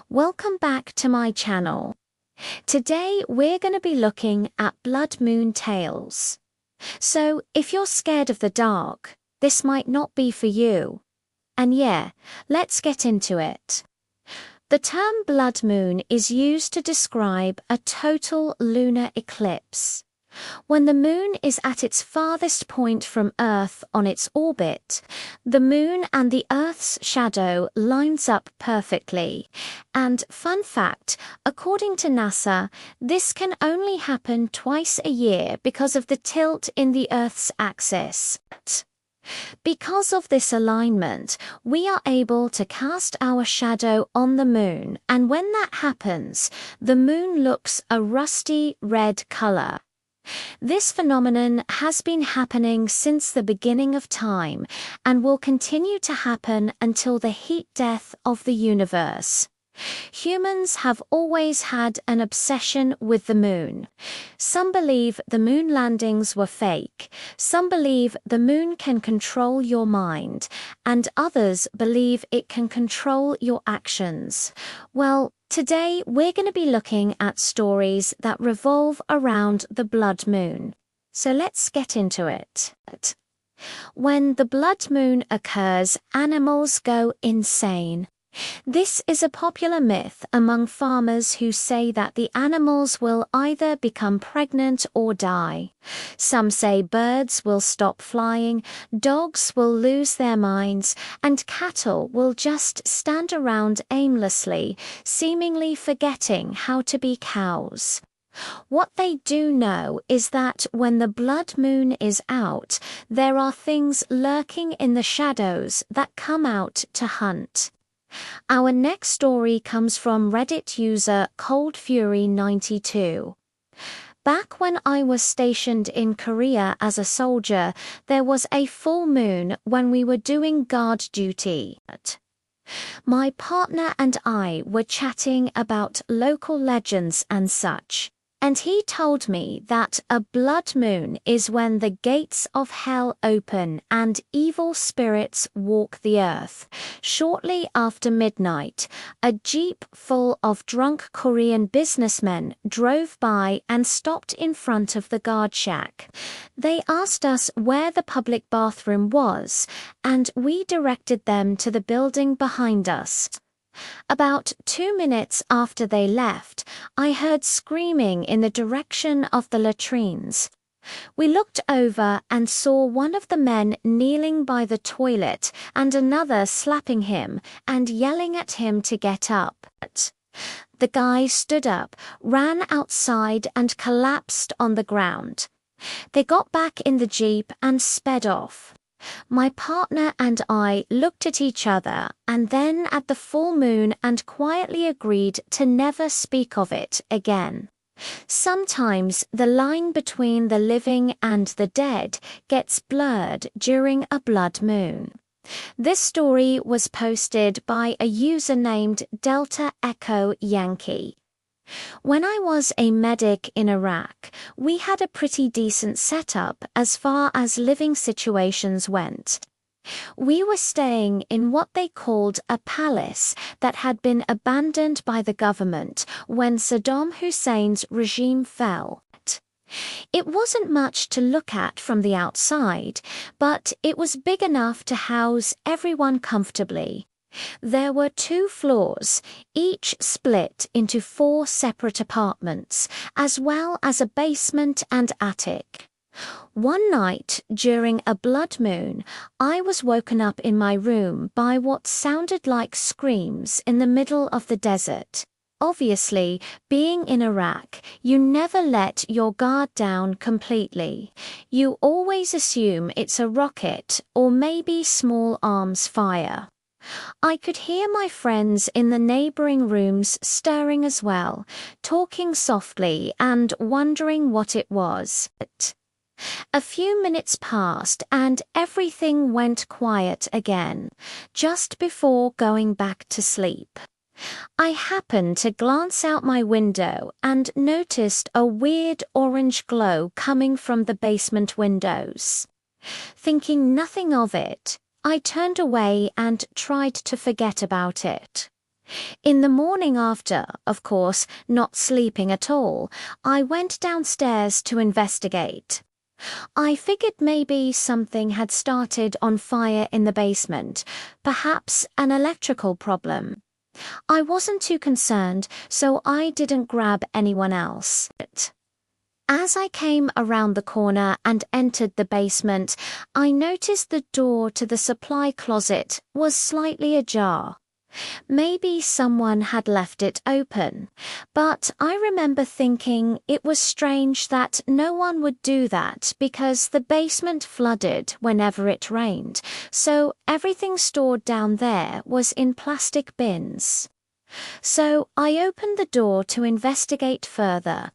Welcome back to my channel. Today we're going to be looking at blood moon tales. So if you're scared of the dark, this might not be for you. And yeah, let's get into it. The term blood moon is used to describe a total lunar eclipse. When the moon is at its farthest point from Earth on its orbit, the moon and the Earth's shadow lines up perfectly. And fun fact, according to NASA, this can only happen twice a year because of the tilt in the Earth's axis. Because of this alignment, we are able to cast our shadow on the moon, and when that happens, the moon looks a rusty red color. This phenomenon has been happening since the beginning of time and will continue to happen until the heat death of the universe. Humans have always had an obsession with the moon. Some believe the moon landings were fake, some believe the moon can control your mind, and others believe it can control your actions. Well, today we're going to be looking at stories that revolve around the blood moon. So let's get into it. When the blood moon occurs, animals go insane. This is a popular myth among farmers who say that the animals will either become pregnant or die. Some say birds will stop flying, dogs will lose their minds, and cattle will just stand around aimlessly, seemingly forgetting how to be cows. What they do know is that when the blood moon is out, there are things lurking in the shadows that come out to hunt. Our next story comes from Reddit user ColdFury92. Back when I was stationed in Korea as a soldier, there was a full moon when we were doing guard duty. My partner and I were chatting about local legends and such. And he told me that a blood moon is when the gates of hell open and evil spirits walk the earth. Shortly after midnight, a jeep full of drunk Korean businessmen drove by and stopped in front of the guard shack. They asked us where the public bathroom was, and we directed them to the building behind us. About 2 minutes after they left, I heard screaming in the direction of the latrines. We looked over and saw one of the men kneeling by the toilet and another slapping him and yelling at him to get up. The guy stood up, ran outside and collapsed on the ground. They got back in the jeep and sped off. My partner and I looked at each other and then at the full moon and quietly agreed to never speak of it again. Sometimes the line between the living and the dead gets blurred during a blood moon. This story was posted by a user named Delta Echo Yankee. When I was a medic in Iraq, we had a pretty decent setup as far as living situations went. We were staying in what they called a palace that had been abandoned by the government when Saddam Hussein's regime fell. It wasn't much to look at from the outside, but it was big enough to house everyone comfortably. There were 2 floors, each split into 4 separate apartments, as well as a basement and attic. One night, during a blood moon, I was woken up in my room by what sounded like screams in the middle of the desert. Obviously, being in Iraq, you never let your guard down completely. You always assume it's a rocket or maybe small arms fire. I could hear my friends in the neighboring rooms stirring as well, talking softly and wondering what it was. A few minutes passed and everything went quiet again, just before going back to sleep. I happened to glance out my window and noticed a weird orange glow coming from the basement windows. Thinking nothing of it, I turned away and tried to forget about it. In the morning after, of course, not sleeping at all, I went downstairs to investigate. I figured maybe something had started on fire in the basement, perhaps an electrical problem. I wasn't too concerned, so I didn't grab anyone else. As I came around the corner and entered the basement, I noticed the door to the supply closet was slightly ajar. Maybe someone had left it open, but I remember thinking it was strange that no one would do that because the basement flooded whenever it rained, so everything stored down there was in plastic bins. So I opened the door to investigate further.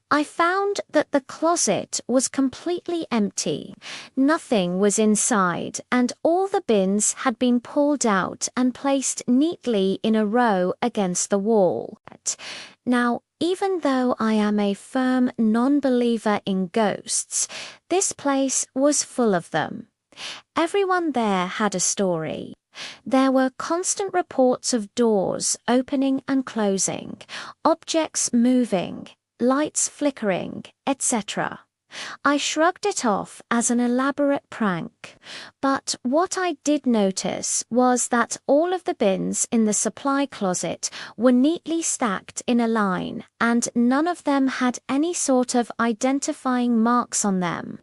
I found that the closet was completely empty. Nothing was inside, and all the bins had been pulled out and placed neatly in a row against the wall. Now, even though I am a firm non-believer in ghosts, this place was full of them. Everyone there had a story. There were constant reports of doors opening and closing, objects moving, lights flickering, etc. I shrugged it off as an elaborate prank, but what I did notice was that all of the bins in the supply closet were neatly stacked in a line, and none of them had any sort of identifying marks on them.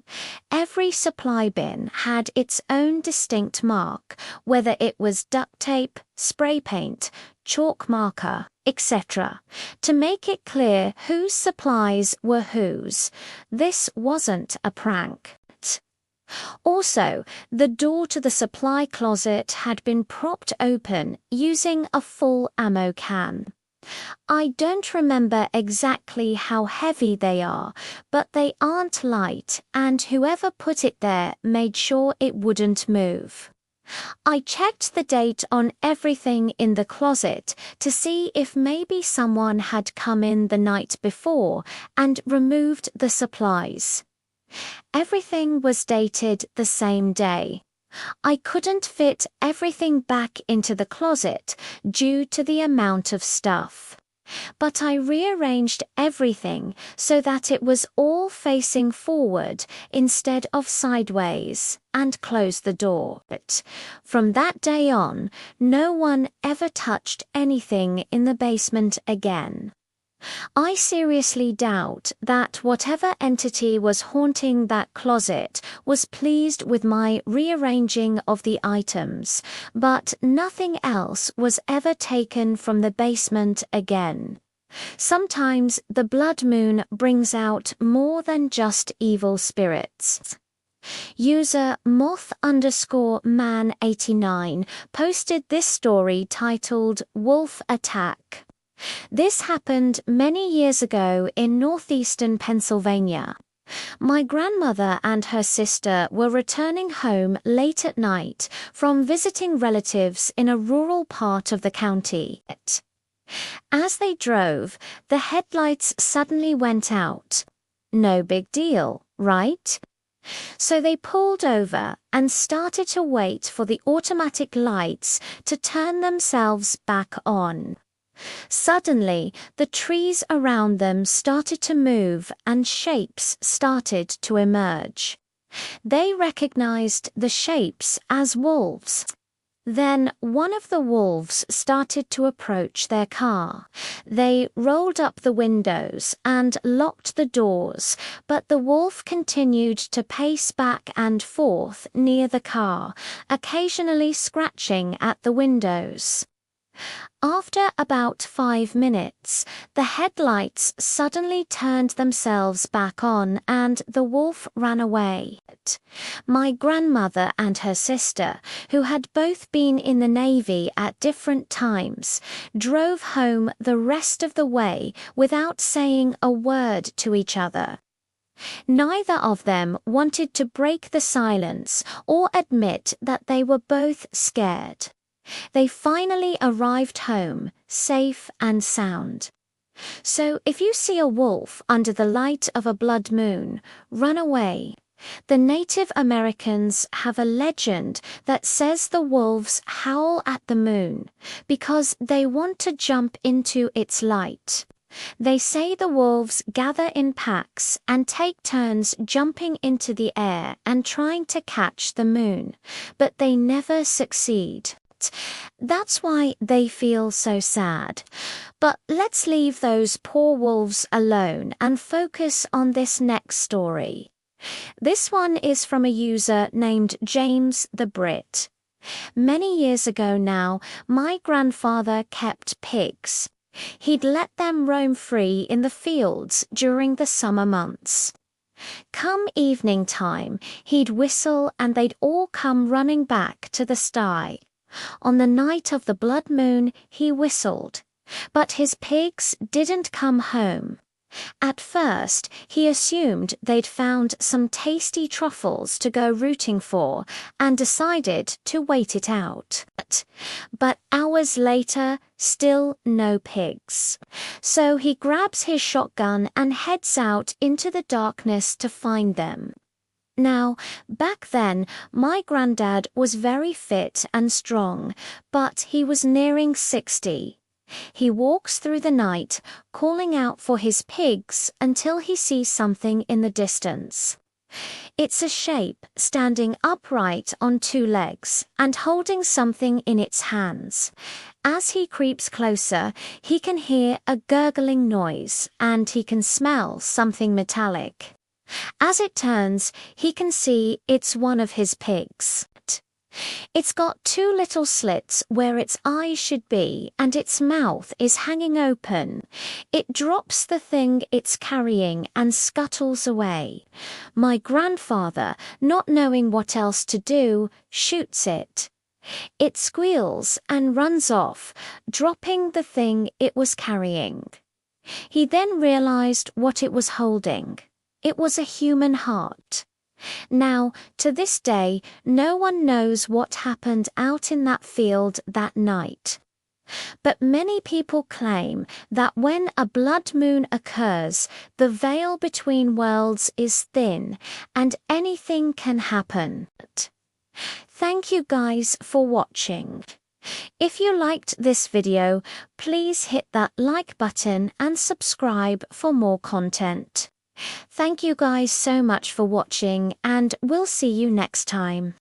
Every supply bin had its own distinct mark, whether it was duct tape, spray paint, chalk marker, etc., to make it clear whose supplies were whose. This wasn't a prank. Also, the door to the supply closet had been propped open using a full ammo can. I don't remember exactly how heavy they are, but they aren't light, and whoever put it there made sure it wouldn't move. I checked the date on everything in the closet to see if maybe someone had come in the night before and removed the supplies. Everything was dated the same day. I couldn't fit everything back into the closet due to the amount of stuff. But I rearranged everything so that it was all facing forward instead of sideways, and closed the door. From that day on, no one ever touched anything in the basement again. I seriously doubt that whatever entity was haunting that closet was pleased with my rearranging of the items, but nothing else was ever taken from the basement again. Sometimes the blood moon brings out more than just evil spirits. User moth_man89 posted this story titled Wolf Attack. This happened many years ago in northeastern Pennsylvania. My grandmother and her sister were returning home late at night from visiting relatives in a rural part of the county. As they drove, the headlights suddenly went out. No big deal, right? So they pulled over and started to wait for the automatic lights to turn themselves back on. Suddenly, the trees around them started to move and shapes started to emerge. They recognized the shapes as wolves. Then one of the wolves started to approach their car. They rolled up the windows and locked the doors, but the wolf continued to pace back and forth near the car, occasionally scratching at the windows. After about 5 minutes, the headlights suddenly turned themselves back on and the wolf ran away. My grandmother and her sister, who had both been in the Navy at different times, drove home the rest of the way without saying a word to each other. Neither of them wanted to break the silence or admit that they were both scared. They finally arrived home, safe and sound. So if you see a wolf under the light of a blood moon, run away, The Native Americans have a legend that says the wolves howl at the moon because they want to jump into its light. They say the wolves gather in packs and take turns jumping into the air and trying to catch the moon, but they never succeed. That's why they feel so sad. But let's leave those poor wolves alone and focus on this next story. This one is from a user named James the Brit. Many years ago now, my grandfather kept pigs. He'd let them roam free in the fields during the summer months. Come evening time, he'd whistle and they'd all come running back to the sty. On the night of the blood moon, he whistled, but his pigs didn't come home. At first, he assumed they'd found some tasty truffles to go rooting for and decided to wait it out. But hours later, still no pigs. So he grabs his shotgun and heads out into the darkness to find them. Now, back then, my granddad was very fit and strong, but he was nearing 60. He walks through the night, calling out for his pigs until he sees something in the distance. It's a shape standing upright on two legs and holding something in its hands. As he creeps closer, he can hear a gurgling noise and he can smell something metallic. As it turns, he can see it's one of his pigs. It's got two little slits where its eyes should be and its mouth is hanging open. It drops the thing it's carrying and scuttles away. My grandfather, not knowing what else to do, shoots it. It squeals and runs off, dropping the thing it was carrying. He then realized what it was holding. It was a human heart. Now, to this day, no one knows what happened out in that field that night. But many people claim that when a blood moon occurs, the veil between worlds is thin and anything can happen. Thank you guys for watching. If you liked this video, please hit that like button and subscribe for more content. Thank you guys so much for watching, and we'll see you next time.